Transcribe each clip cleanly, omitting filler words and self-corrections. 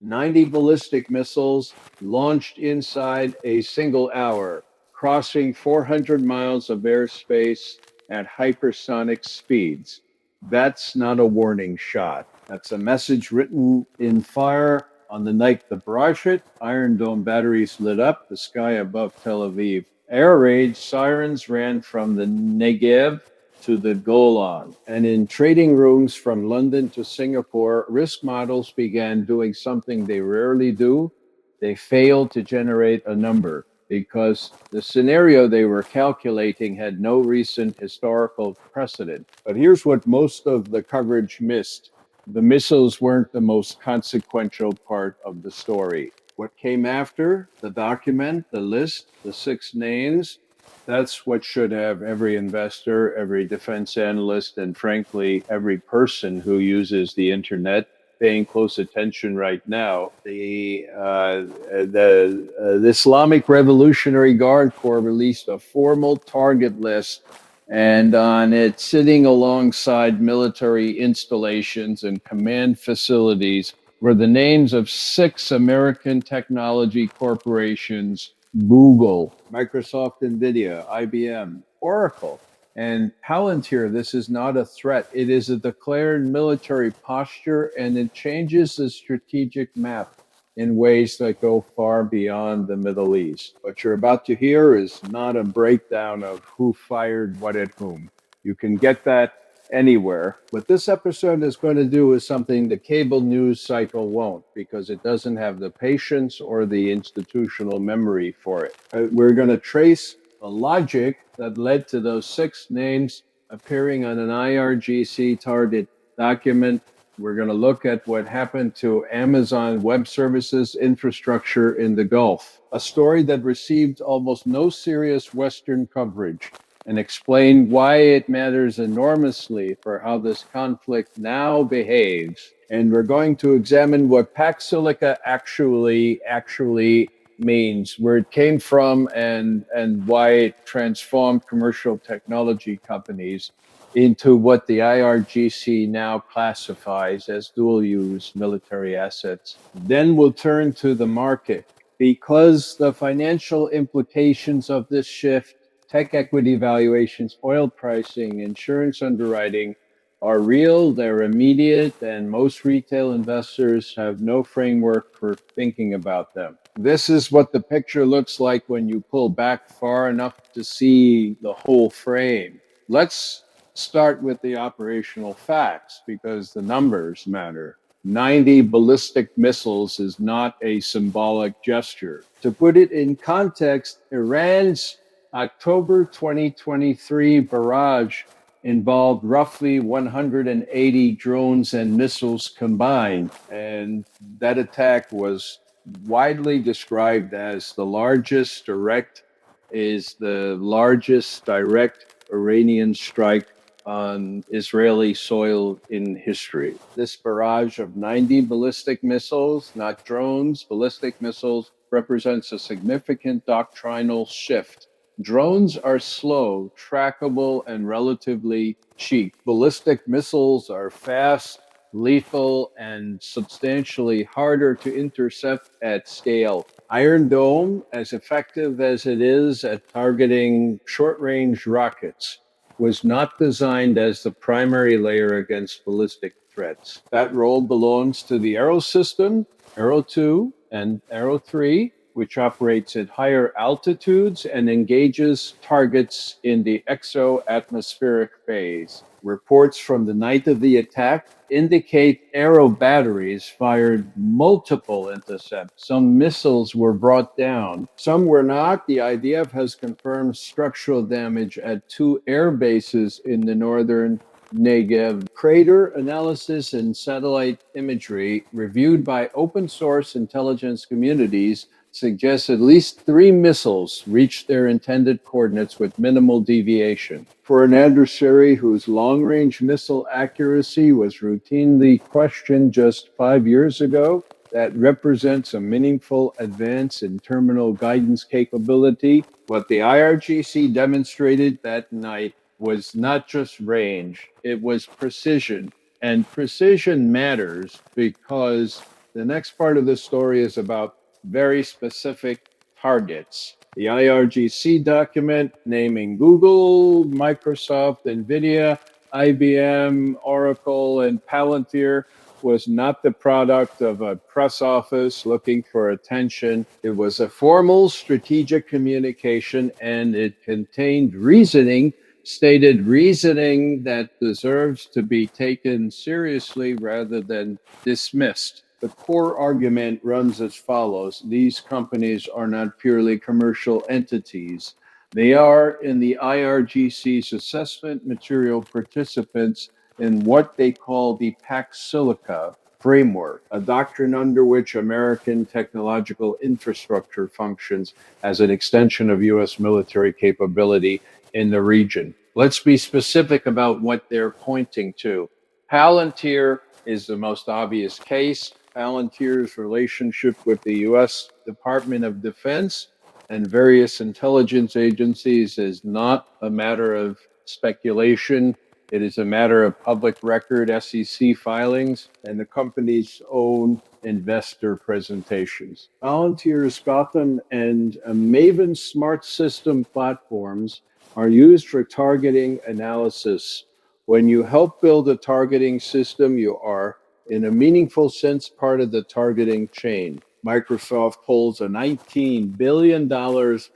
90 ballistic missiles launched inside a single hour, crossing 400 miles of airspace at hypersonic speeds. That's not a warning shot. That's a message written in fire. On the night the barrage hit, Iron Dome batteries lit up the sky above Tel Aviv. Air raid sirens ran from the Negev to the Golan. And in trading rooms from London to Singapore, risk models began doing something they rarely do. They failed to generate a number because the scenario they were calculating had no recent historical precedent. But here's what most of the coverage missed. The missiles weren't the most consequential part of the story. What came after, the document, the list, the 6 names, that's what should have every investor, every defense analyst, and frankly, every person who uses the internet paying close attention right now. The Islamic Revolutionary Guard Corps released a formal target list, and on it, sitting alongside military installations and command facilities, were the names of 6 American technology corporations: Google, Microsoft, Nvidia, IBM, Oracle, and Palantir. This is not a threat. It is a declared military posture, and it changes the strategic map in ways that go far beyond the Middle East. What you're about to hear is not a breakdown of who fired what at whom. You can get that anywhere. What this episode is going to do is something the cable news cycle won't, because it doesn't have the patience or the institutional memory for it. We're going to trace the logic that led to those 6 names appearing on an IRGC target document. We're going to look at what happened to Amazon Web Services infrastructure in the Gulf, a story that received almost no serious Western coverage, and explain why it matters enormously for how this conflict now behaves. And we're going to examine what Pax Silica actually means, where it came from, and why it transformed commercial technology companies into what the IRGC now classifies as dual-use military assets. Then we'll turn to the market, because the financial implications of this shift, tech equity valuations, oil pricing, insurance underwriting, are real, they're immediate, and most retail investors have no framework for thinking about them. This is what the picture looks like when you pull back far enough to see the whole frame. Let's start with the operational facts, because the numbers matter. 90 ballistic missiles is not a symbolic gesture. To put it in context, Iran's October 2023 barrage involved roughly 180 drones and missiles combined, and that attack was widely described as the largest direct Iranian strike on Israeli soil in history. This barrage of 90 ballistic missiles, not drones, ballistic missiles, represents a significant doctrinal shift. Drones are slow, trackable, and relatively cheap. Ballistic missiles are fast, lethal, and substantially harder to intercept at scale. Iron Dome, as effective as it is at targeting short-range rockets, was not designed as the primary layer against ballistic threats. That role belongs to the Arrow system, Arrow 2 and Arrow 3, which operates at higher altitudes and engages targets in the exo-atmospheric phase. Reports from the night of the attack indicate Arrow batteries fired multiple intercepts. Some missiles were brought down. Some were not. The IDF has confirmed structural damage at 2 air bases in the northern Negev. Crater analysis and satellite imagery reviewed by open source intelligence communities suggests at least 3 missiles reached their intended coordinates with minimal deviation. For an adversary whose long-range missile accuracy was routinely questioned just 5 years ago, that represents a meaningful advance in terminal guidance capability. What the IRGC demonstrated that night was not just range, it was precision. And precision matters because The next part of the story is about very specific targets. The IRGC document naming Google, Microsoft, Nvidia, IBM, Oracle, and Palantir was not the product of a press office looking for attention. It was a formal strategic communication, and it contained stated reasoning that deserves to be taken seriously rather than dismissed. The core argument runs as follows: these companies are not purely commercial entities. They are, in the IRGC's assessment material, participants in what they call the Pax Silica framework, a doctrine under which American technological infrastructure functions as an extension of U.S. military capability in the region. Let's be specific about what they're pointing to. Palantir is the most obvious case. Palantir's relationship with the U.S. Department of Defense and various intelligence agencies is not a matter of speculation. It is a matter of public record, SEC filings, and the company's own investor presentations. Palantir's Gotham and Maven smart system platforms are used for targeting analysis. When you help build a targeting system, you are, in a meaningful sense, part of the targeting chain. Microsoft holds a $19 billion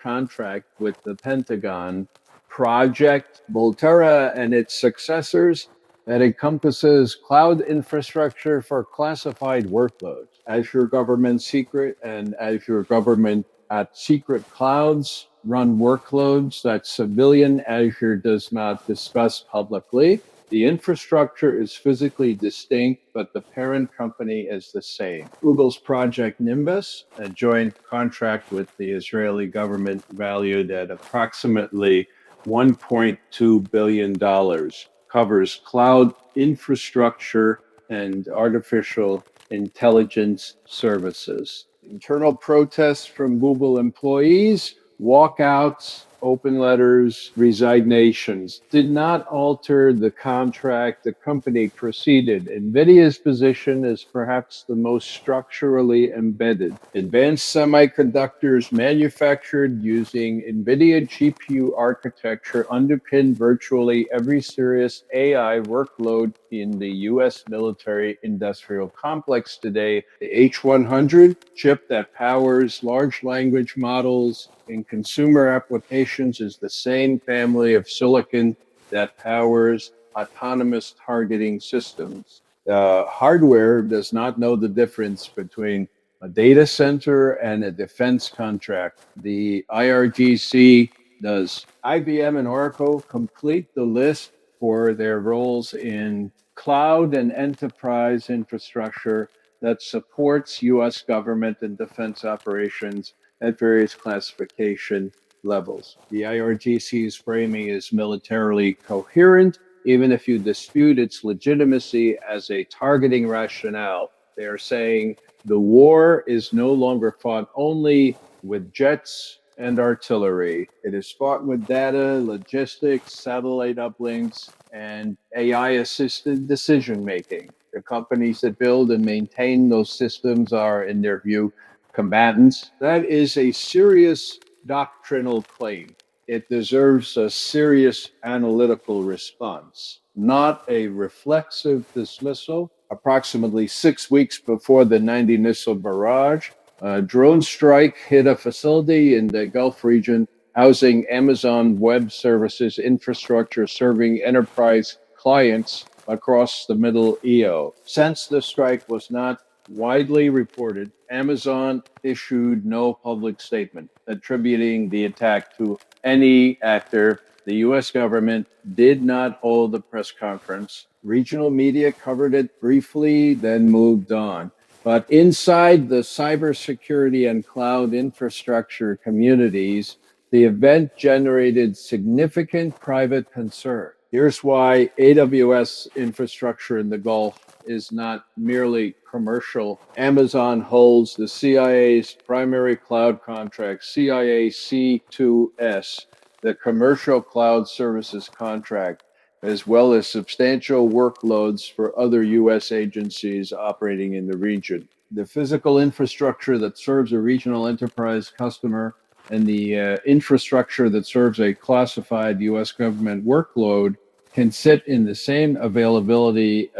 contract with the Pentagon Project Volterra and its successors that encompasses cloud infrastructure for classified workloads. Azure Government Secret and Azure Government at Secret Clouds run workloads that civilian Azure does not discuss publicly. The infrastructure is physically distinct, but the parent company is the same. Google's Project Nimbus, a joint contract with the Israeli government valued at approximately $1.2 billion, covers cloud infrastructure and artificial intelligence services. Internal protests from Google employees, walkouts, open letters, resignations did not alter the contract. The company proceeded. Nvidia's position is perhaps the most structurally embedded. Advanced semiconductors manufactured using Nvidia GPU architecture underpin virtually every serious AI workload in the U.S. military industrial complex today. The H100 chip that powers large language models in consumer applications is the same family of silicon that powers autonomous targeting systems. Hardware does not know the difference between a data center and a defense contract. The IRGC does. IBM and Oracle complete the list for their roles in cloud and enterprise infrastructure that supports U.S. government and defense operations at various classification levels. The IRGC's framing is militarily coherent, even if you dispute its legitimacy as a targeting rationale. They are saying the war is no longer fought only with jets and artillery. It is fought with data, logistics, satellite uplinks, and AI-assisted decision-making. The companies that build and maintain those systems are, in their view, combatants. That is a serious doctrinal claim. It deserves a serious analytical response, not a reflexive dismissal. Approximately 6 weeks before the 90 missile barrage, a drone strike hit a facility in the Gulf region housing Amazon Web Services infrastructure serving enterprise clients across the Middle EO. Since the strike was not widely reported, Amazon issued no public statement attributing the attack to any actor. The U.S. government did not hold a press conference. Regional media covered it briefly, then moved on. But inside the cybersecurity and cloud infrastructure communities, the event generated significant private concern. Here's why AWS infrastructure in the Gulf is not merely commercial. Amazon holds the CIA's primary cloud contract, CIA C2S, the commercial cloud services contract, as well as substantial workloads for other U.S. agencies operating in the region. the physical infrastructure that serves a regional enterprise customer and the infrastructure that serves a classified U.S. government workload can sit in the same availability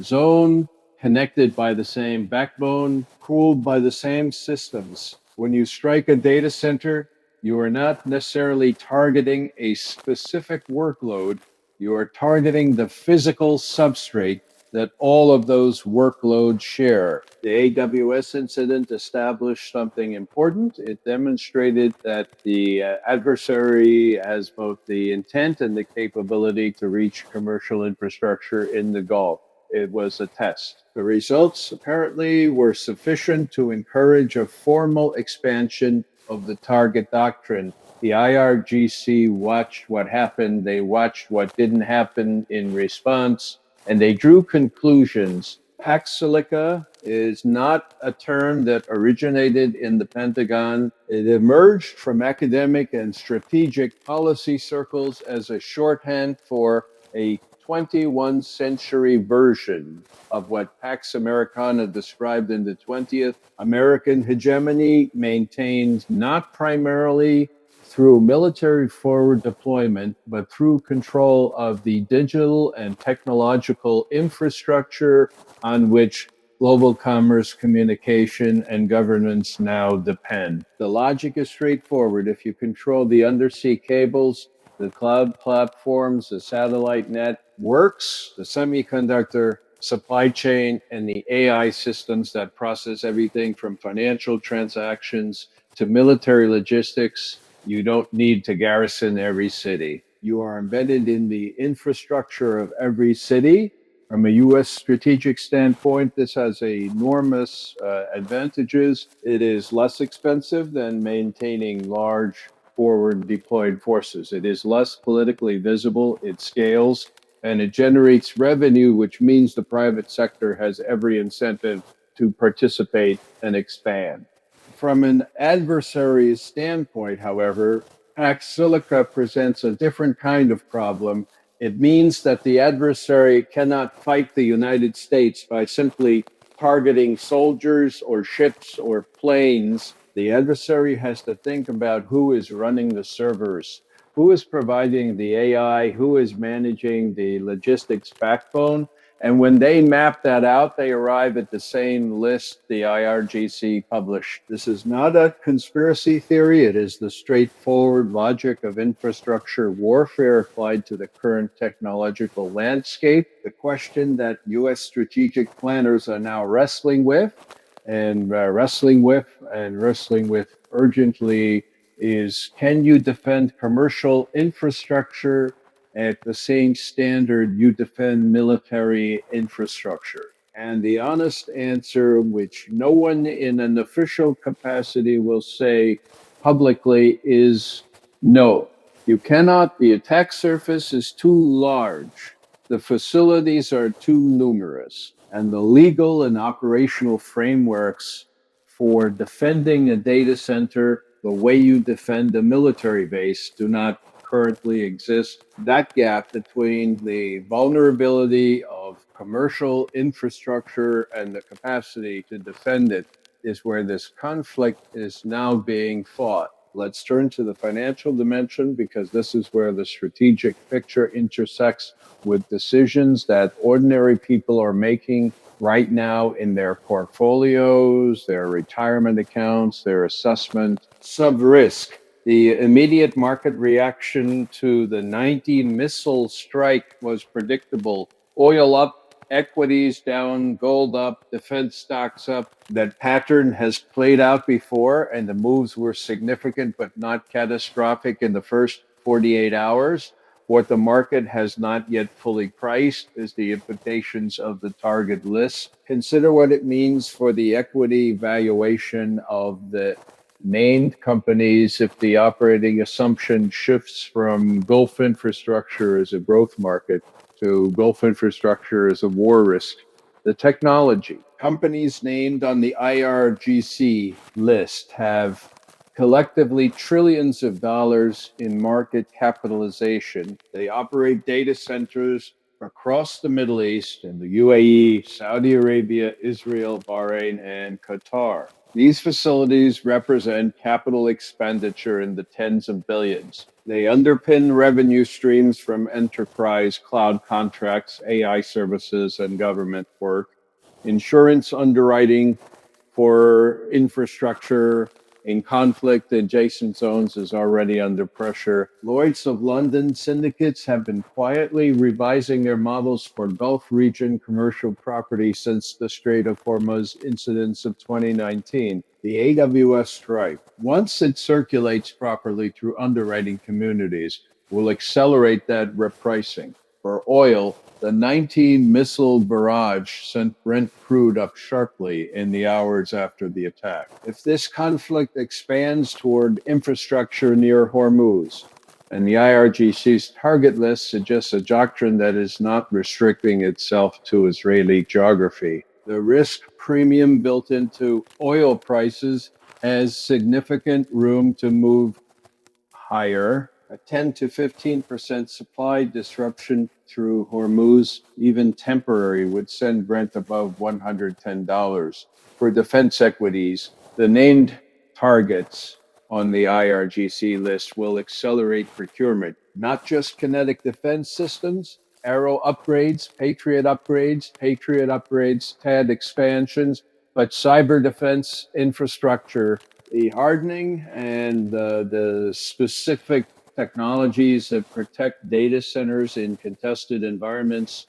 zone, connected by the same backbone, cooled by the same systems. When you strike a data center, you are not necessarily targeting a specific workload. You are targeting the physical substrate that all of those workloads share. The AWS incident established something important. It demonstrated that the adversary has both the intent and the capability to reach commercial infrastructure in the Gulf. It was a test. The results apparently were sufficient to encourage a formal expansion of the target doctrine. The IRGC watched what happened, they watched what didn't happen in response, and they drew conclusions. Pax Silica is not a term that originated in the Pentagon. It emerged from academic and strategic policy circles as a shorthand for a 21st century version of what Pax Americana described in the 20th. American hegemony maintained not primarily through military forward deployment, but through control of the digital and technological infrastructure on which global commerce, communication, and governance now depend. The logic is straightforward. If you control the undersea cables, the cloud platforms, the satellite networks, the semiconductor supply chain, and the AI systems that process everything from financial transactions to military logistics, you don't need to garrison every city. You are embedded in the infrastructure of every city. From a U.S. strategic standpoint, this has enormous advantages. It is less expensive than maintaining large forward deployed forces. It is less politically visible, it scales, and it generates revenue, which means the private sector has every incentive to participate and expand. From an adversary's standpoint, however, Pax Silica presents a different kind of problem. It means that the adversary cannot fight the United States by simply targeting soldiers or ships or planes. The adversary has to think about who is running the servers, who is providing the AI, who is managing the logistics backbone. And when they map that out, they arrive at the same list the IRGC published. This is not a conspiracy theory. It is the straightforward logic of infrastructure warfare applied to the current technological landscape. The question that U.S. strategic planners are now wrestling with urgently is, can you defend commercial infrastructure at the same standard you defend military infrastructure? And the honest answer, which no one in an official capacity will say publicly, is no. You cannot. The attack surface is too large. The facilities are too numerous. And the legal and operational frameworks for defending a data center the way you defend a military base do not currently exist. That gap between the vulnerability of commercial infrastructure and the capacity to defend it is where this conflict is now being fought. Let's turn to the financial dimension, because this is where the strategic picture intersects with decisions that ordinary people are making right now in their portfolios, their retirement accounts, their assessment of risk. The immediate market reaction to the 90 missile strike was predictable. Oil up, equities down, gold up, defense stocks up. That pattern has played out before, and the moves were significant but not catastrophic in the first 48 hours. What the market has not yet fully priced is the implications of the target list. Consider what it means for the equity valuation of the named companies if the operating assumption shifts from Gulf infrastructure as a growth market to Gulf infrastructure as a war risk. The technology. Companies named on the IRGC list have collectively trillions of dollars in market capitalization. They operate data centers across the Middle East in the UAE, Saudi Arabia, Israel, Bahrain, and Qatar. These facilities represent capital expenditure in the tens of billions. They underpin revenue streams from enterprise cloud contracts, AI services, and government work. Insurance underwriting for infrastructure in conflict adjacent zones is already under pressure. Lloyd's of London syndicates have been quietly revising their models for Gulf region commercial property since the Strait of Hormuz incidents of 2019. The AWS strike, once it circulates properly through underwriting communities, will accelerate that repricing. For oil, the 19-missile barrage sent Brent crude up sharply in the hours after the attack. If this conflict expands toward infrastructure near Hormuz, and the IRGC's target list suggests a doctrine that is not restricting itself to Israeli geography, the risk premium built into oil prices has significant room to move higher. A 10 to 15% supply disruption through Hormuz, even temporary, would send Brent above $110. For defense equities, the named targets on the IRGC list will accelerate procurement, not just kinetic defense systems, Arrow upgrades, Patriot upgrades, TAD expansions, but cyber defense infrastructure, the hardening and the specific technologies that protect data centers in contested environments.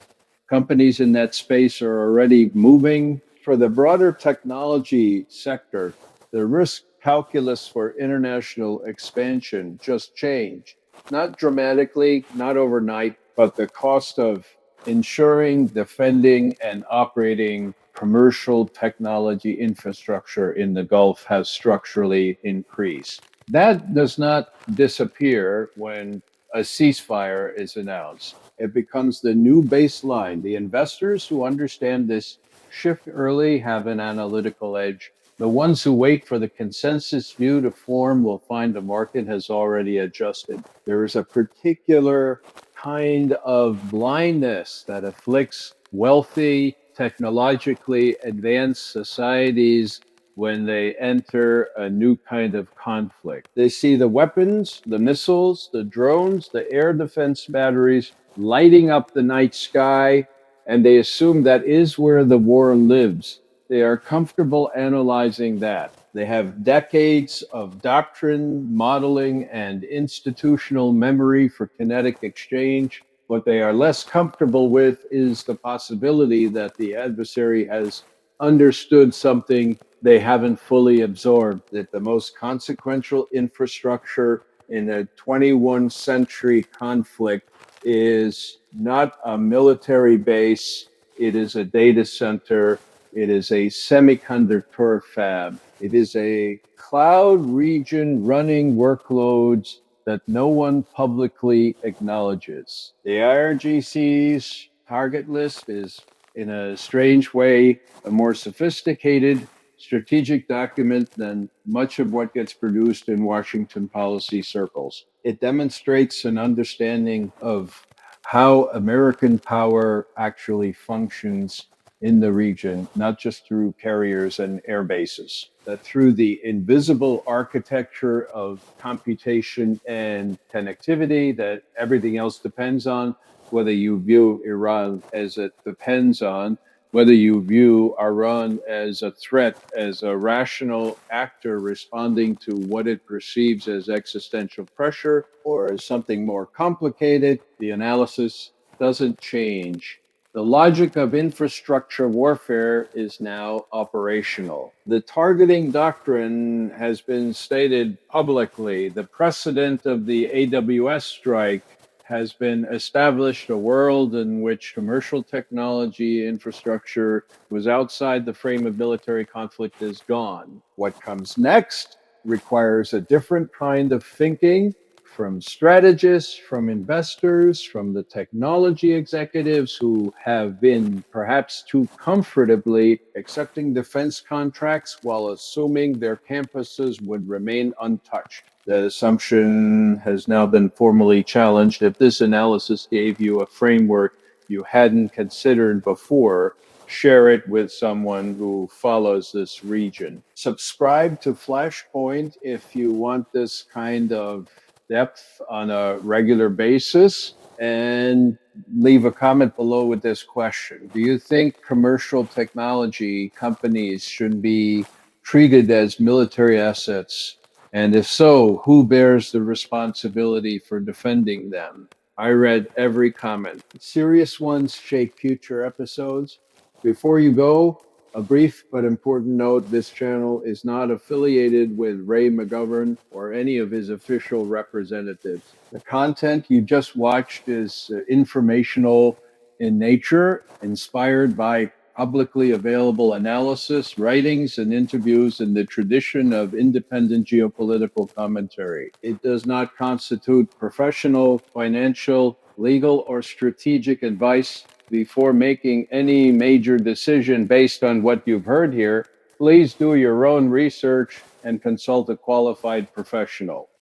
Companies in that space are already moving. For the broader technology sector, the risk calculus for international expansion just changed. Not dramatically, not overnight, but the cost of ensuring, defending, and operating commercial technology infrastructure in the Gulf has structurally increased. That does not disappear when a ceasefire is announced. It becomes the new baseline. The investors who understand this shift early have an analytical edge. The ones who wait for the consensus view to form will find the market has already adjusted. There is a particular kind of blindness that afflicts wealthy, technologically advanced societies when they enter a new kind of conflict. They see the weapons, the missiles, the drones, the air defense batteries lighting up the night sky, and they assume that is where the war lives. They are comfortable analyzing that. They have decades of doctrine, modeling, and institutional memory for kinetic exchange. What they are less comfortable with is the possibility that the adversary has understood something they haven't fully absorbed, that the most consequential infrastructure in a 21st century conflict is not a military base, it is a data center, it is a semiconductor fab, it is a cloud region running workloads that no one publicly acknowledges. The IRGC's target list is, in a strange way, a more sophisticated strategic document than much of what gets produced in Washington policy circles. It demonstrates an understanding of how American power actually functions in the region, not just through carriers and air bases, that through the invisible architecture of computation and connectivity that everything else depends on, whether you view Iran as it depends on, whether you view Iran as a threat, as a rational actor responding to what it perceives as existential pressure, or as something more complicated, the analysis doesn't change. The logic of infrastructure warfare is now operational. The targeting doctrine has been stated publicly. The precedent of the AWS strike has been established. A world in which commercial technology infrastructure was outside the frame of military conflict is gone. What comes next requires a different kind of thinking from strategists, from investors, from the technology executives who have been perhaps too comfortably accepting defense contracts while assuming their campuses would remain untouched. That assumption has now been formally challenged. If this analysis gave you a framework, you hadn't considered before, share it with someone who follows this region. Subscribe to Flashpoint if you want this kind of depth on a regular basis, and leave a comment below with this question. Do you think commercial technology companies should be treated as military assets? And if so, who bears the responsibility for defending them? I read every comment. Serious ones shape future episodes. Before you go, a brief but important note: this channel is not affiliated with Ray McGovern or any of his official representatives. The content you just watched is informational in nature, inspired by publicly available analysis, writings, and interviews in the tradition of independent geopolitical commentary. It does not constitute professional, financial, legal, or strategic advice. Before making any major decision based on what you've heard here, please do your own research and consult a qualified professional.